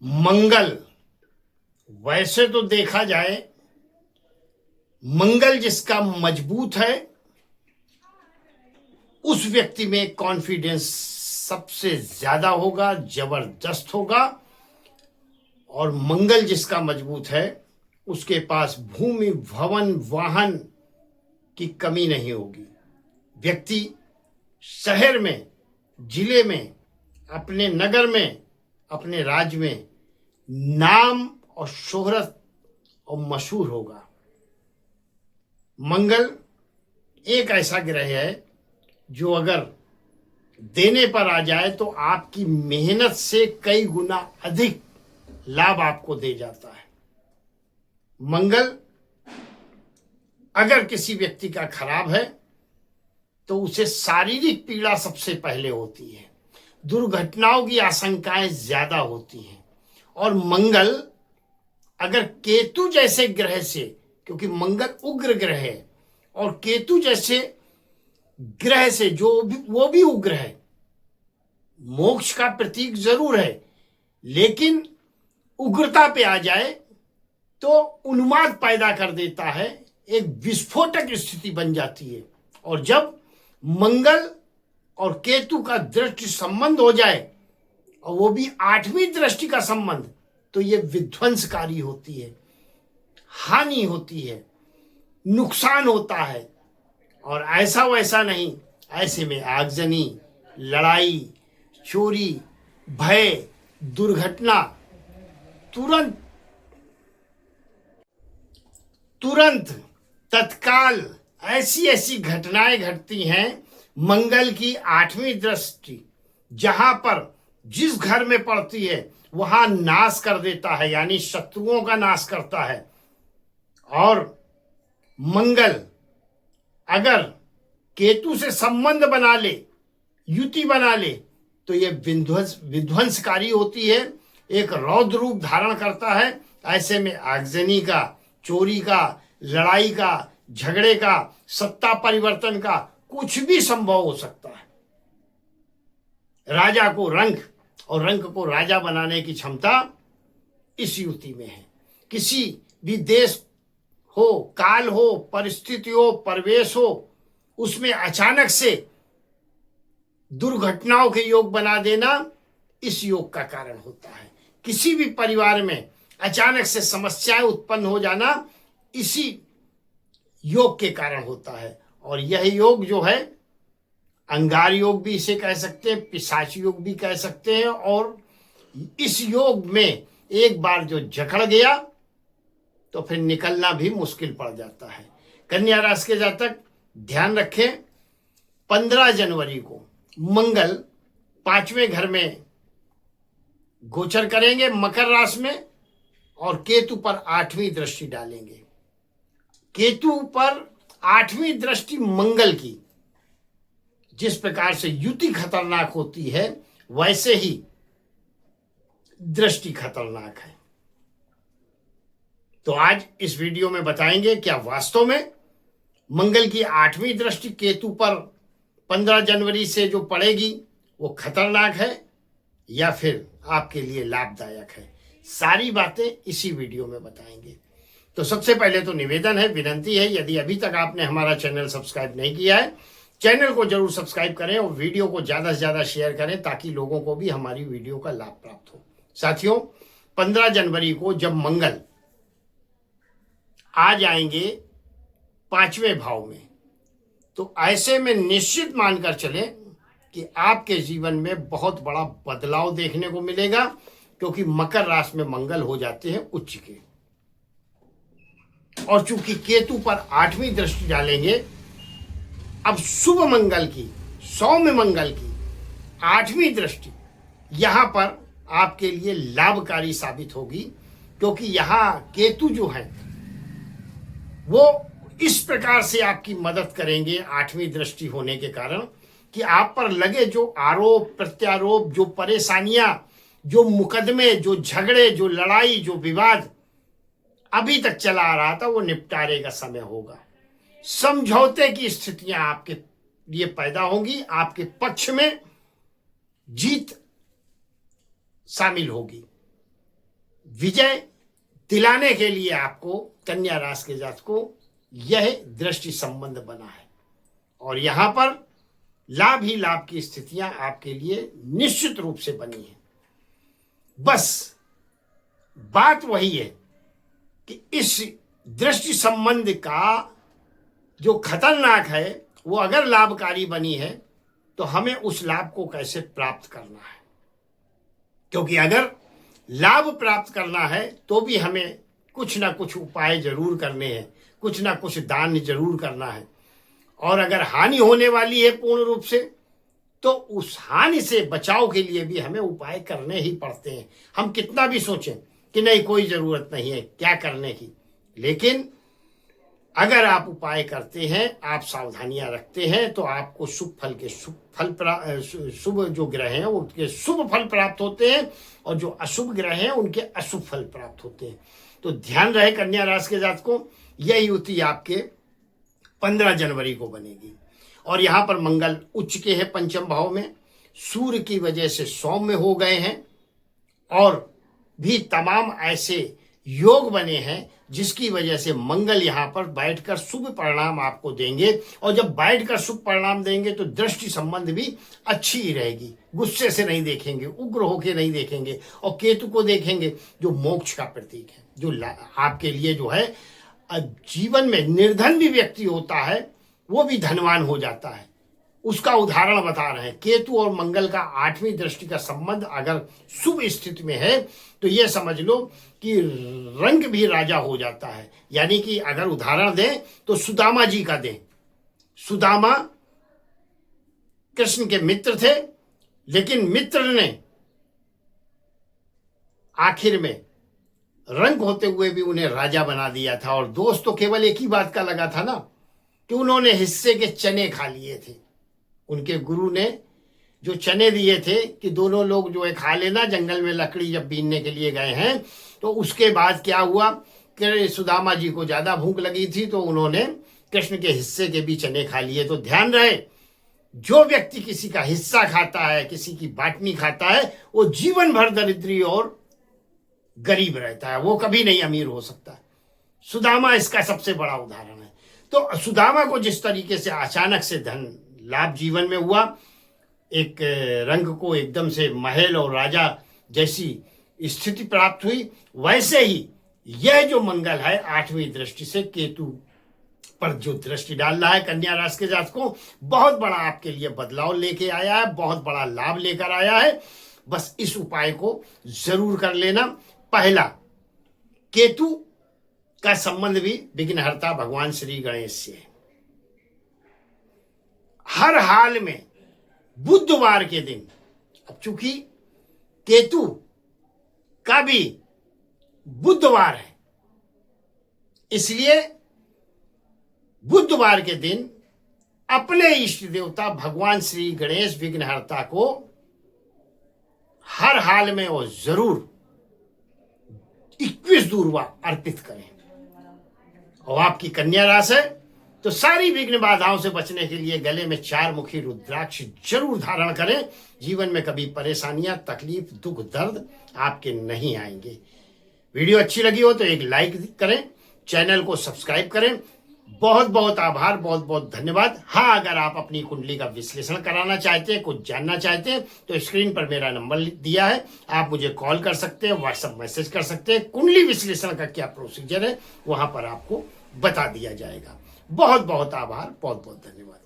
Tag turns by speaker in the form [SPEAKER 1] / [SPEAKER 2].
[SPEAKER 1] मंगल, वैसे तो देखा जाए मंगल जिसका मजबूत है उस व्यक्ति में कॉन्फिडेंस सबसे ज्यादा होगा, जबरदस्त होगा। और मंगल जिसका मजबूत है उसके पास भूमि, भवन, वाहन की कमी नहीं होगी। व्यक्ति शहर में, जिले में, अपने नगर में, अपने राज्य में नाम और शोहरत और मशहूर होगा। मंगल एक ऐसा ग्रह है जो अगर देने पर आ जाए तो आपकी मेहनत से कई गुना अधिक लाभ आपको दे जाता है। मंगल अगर किसी व्यक्ति का खराब है तो उसे शारीरिक पीड़ा सबसे पहले होती है, दुर्घटनाओं की आशंकाएं ज्यादा होती हैं। और मंगल अगर केतु जैसे ग्रह से, क्योंकि मंगल उग्र ग्रह है और केतु जैसे ग्रह से वो भी उग्र है, मोक्ष का प्रतीक जरूर है, लेकिन उग्रता पे आ जाए तो उन्माद पैदा कर देता है, एक विस्फोटक स्थिति बन जाती है। और जब मंगल और केतु का दृष्टि संबंध हो जाए और वो भी 8वीं दृष्टि का संबंध, तो ये विध्वंसकारी होती है, हानि होती है, नुकसान होता है। और ऐसा वैसा नहीं, ऐसे में आगजनी, लड़ाई, चोरी, भय, दुर्घटना तुरंत तत्काल ऐसी ऐसी घटनाएं घटती हैं। मंगल की 8वीं दृष्टि जहां पर जिस घर में पड़ती है वहां नाश कर देता है, यानी शत्रुओं का नाश करता है। और मंगल अगर केतु से संबंध बना ले, युति बना ले, तो ये विध्वंसकारी होती है, एक रौद्र रूप धारण करता है। ऐसे में आगजनी का, चोरी का, लड़ाई का, झगड़े का, सत्ता परिवर्तन का कुछ भी संभव हो सकता है। राजा को रंक और रंक को राजा बनाने की क्षमता इस युति में है। किसी भी देश हो, काल हो, परिस्थिति हो, परिवेश हो, उसमें अचानक से दुर्घटनाओं के योग बना देना इस योग का कारण होता है। किसी भी परिवार में अचानक से समस्याएं उत्पन्न हो जाना इसी योग के कारण होता है। और यह योग जो है, अंगार योग भी इसे कह सकते हैं, पिशाच योग भी कह सकते हैं। और इस योग में एक बार जो जकड़ गया तो फिर निकलना भी मुश्किल पड़ जाता है। कन्या राशि के जातक ध्यान रखें, 15 जनवरी को मंगल 5वें घर में गोचर करेंगे मकर राशि में, और केतु पर 8वीं दृष्टि डालेंगे। केतु पर 8वीं दृष्टि मंगल की जिस प्रकार से युति खतरनाक होती है, वैसे ही दृष्टि खतरनाक है। तो आज इस वीडियो में बताएंगे क्या वास्तव में मंगल की 8वीं दृष्टि केतु पर 15 जनवरी से जो पड़ेगी वो खतरनाक है या फिर आपके लिए लाभदायक है। सारी बातें इसी वीडियो में बताएंगे। तो सबसे पहले तो निवेदन है, विनती है, यदि अभी तक आपने हमारा चैनल सब्सक्राइब नहीं किया है, चैनल को जरूर सब्सक्राइब करें और वीडियो को ज्यादा से ज्यादा शेयर करें ताकि लोगों को भी हमारी वीडियो का लाभ प्राप्त हो। साथियों, 15 जनवरी को जब मंगल आ जाएंगे 5वें भाव में, तो ऐसे में निश्चित मानकर चले कि आपके जीवन में बहुत बड़ा बदलाव देखने को मिलेगा, क्योंकि मकर राशि में मंगल हो जाते हैं उच्च के। और चूंकि केतु पर 8वीं दृष्टि डालेंगे, अब शुभ मंगल की, सौम्य मंगल की 8वीं दृष्टि यहां पर आपके लिए लाभकारी साबित होगी, क्योंकि यहां केतु जो है वो इस प्रकार से आपकी मदद करेंगे 8वीं दृष्टि होने के कारण, कि आप पर लगे जो आरोप प्रत्यारोप, जो परेशानियां, जो मुकदमे, जो झगड़े, जो लड़ाई, जो विवाद अभी तक चला आ रहा था, वो निपटारे का समय होगा। समझौते की स्थितियां आपके लिए पैदा होंगी, आपके पक्ष में जीत शामिल होगी। विजय दिलाने के लिए आपको कन्या राशि के जातक को यह दृष्टि संबंध बना है और यहां पर लाभ ही लाभ की स्थितियां आपके लिए निश्चित रूप से बनी है। बस बात वही है कि इस दृष्टि संबंध का जो खतरनाक है वो अगर लाभकारी बनी है तो हमें उस लाभ को कैसे प्राप्त करना है, क्योंकि अगर लाभ प्राप्त करना है तो भी हमें कुछ ना कुछ उपाय जरूर करने हैं, कुछ ना कुछ दान जरूर करना है। और अगर हानि होने वाली है पूर्ण रूप से तो उस हानि से बचाव के लिए भी हमें उपाय करने ही पड़ते हैं। हम कितना भी सोचें कि नहीं कोई जरूरत नहीं है क्या करने की, लेकिन अगर आप उपाय करते हैं, आप सावधानियां रखते हैं तो आपको शुभ फल के शुभ जो ग्रह हैं उनके शुभ फल प्राप्त होते हैं और जो अशुभ ग्रह हैं उनके अशुभ फल प्राप्त होते हैं। तो ध्यान रहे कन्या राशि के जातकों, यह युति आपके 15 जनवरी को बनेगी और यहां पर मंगल उच्च के हैं पंचम भाव में, सूर्य की वजह से सौम्य हो गए हैं और भी तमाम ऐसे योग बने हैं जिसकी वजह से मंगल यहां पर बैठकर शुभ परिणाम आपको देंगे। और जब बैठकर शुभ परिणाम देंगे तो दृष्टि संबंध भी अच्छी ही रहेगी, गुस्से से नहीं देखेंगे, उग्र होकर नहीं देखेंगे। और केतु को देखेंगे जो मोक्ष का प्रतीक है, जो आपके लिए जो है जीवन में निर्धन भी व्यक्ति होता है वो भी धनवान हो जाता है, उसका उदाहरण बता रहे हैं। केतु और मंगल का 8वीं दृष्टि का संबंध अगर शुभ स्थिति में है तो ये समझ लो कि रंग भी राजा हो जाता है। यानी कि अगर उदाहरण दें तो सुदामा जी का दें। सुदामा कृष्ण के मित्र थे, लेकिन मित्र ने आखिर में रंग होते हुए भी उन्हें राजा बना दिया था। और दोस्त तो केवल एक ही बात का लगा था ना कि उन्होंने हिस्से के चने खा लिए थे। उनके गुरु ने जो चने दिए थे कि दोनों लोग जो है खा लेना, जंगल में लकड़ी जब बीनने के लिए गए हैं तो उसके बाद क्या हुआ कि सुदामा जी को ज्यादा भूख लगी थी तो उन्होंने कृष्ण के हिस्से के भी चने खा लिए। तो ध्यान रहे, जो व्यक्ति किसी का हिस्सा खाता है, किसी की बाटनी खाता है, वो जीवन भर दरिद्री और गरीब रहता है, वो कभी नहीं अमीर हो सकता। सुदामा इसका सबसे बड़ा उदाहरण है। तो सुदामा को जिस तरीके से अचानक से धन लाभ जीवन में हुआ, एक रंग को एकदम से महल और राजा जैसी स्थिति प्राप्त हुई, वैसे ही यह जो मंगल है 8वीं दृष्टि से केतु पर जो दृष्टि डाल रहा है कन्या राशि के जातकों, बहुत बड़ा आपके लिए बदलाव लेके आया है, बहुत बड़ा लाभ लेकर आया है। बस इस उपाय को जरूर कर लेना। पहला, केतु का संबंध भी विघ्नहर्ता भगवान श्री गणेश से है। हर हाल में बुधवार के दिन, अब चूंकि केतु का भी बुधवार है इसलिए बुधवार के दिन अपने इष्ट देवता भगवान श्री गणेश विघ्नहर्ता को हर हाल में वो जरूर 21 दूर्वा अर्पित करें। और आपकी कन्या राशि है तो सारी विघ्न बाधाओं से बचने के लिए गले में 4 मुखी रुद्राक्ष जरूर धारण करें। जीवन में कभी परेशानियां, तकलीफ, दुख, दर्द आपके नहीं आएंगे। वीडियो अच्छी लगी हो तो एक लाइक करें, चैनल को सब्सक्राइब करें। बहुत बहुत आभार, बहुत बहुत धन्यवाद। हाँ, अगर आप अपनी कुंडली का विश्लेषण कराना चाहते हैं, कुछ जानना चाहते हैं तो स्क्रीन पर मेरा नंबर दिया है, आप मुझे कॉल कर सकते हैं, व्हाट्सएप मैसेज कर सकते हैं। कुंडली विश्लेषण का क्या प्रोसीजर है वहां पर आपको बता दिया जाएगा। बहुत बहुत आभार, बहुत बहुत धन्यवाद।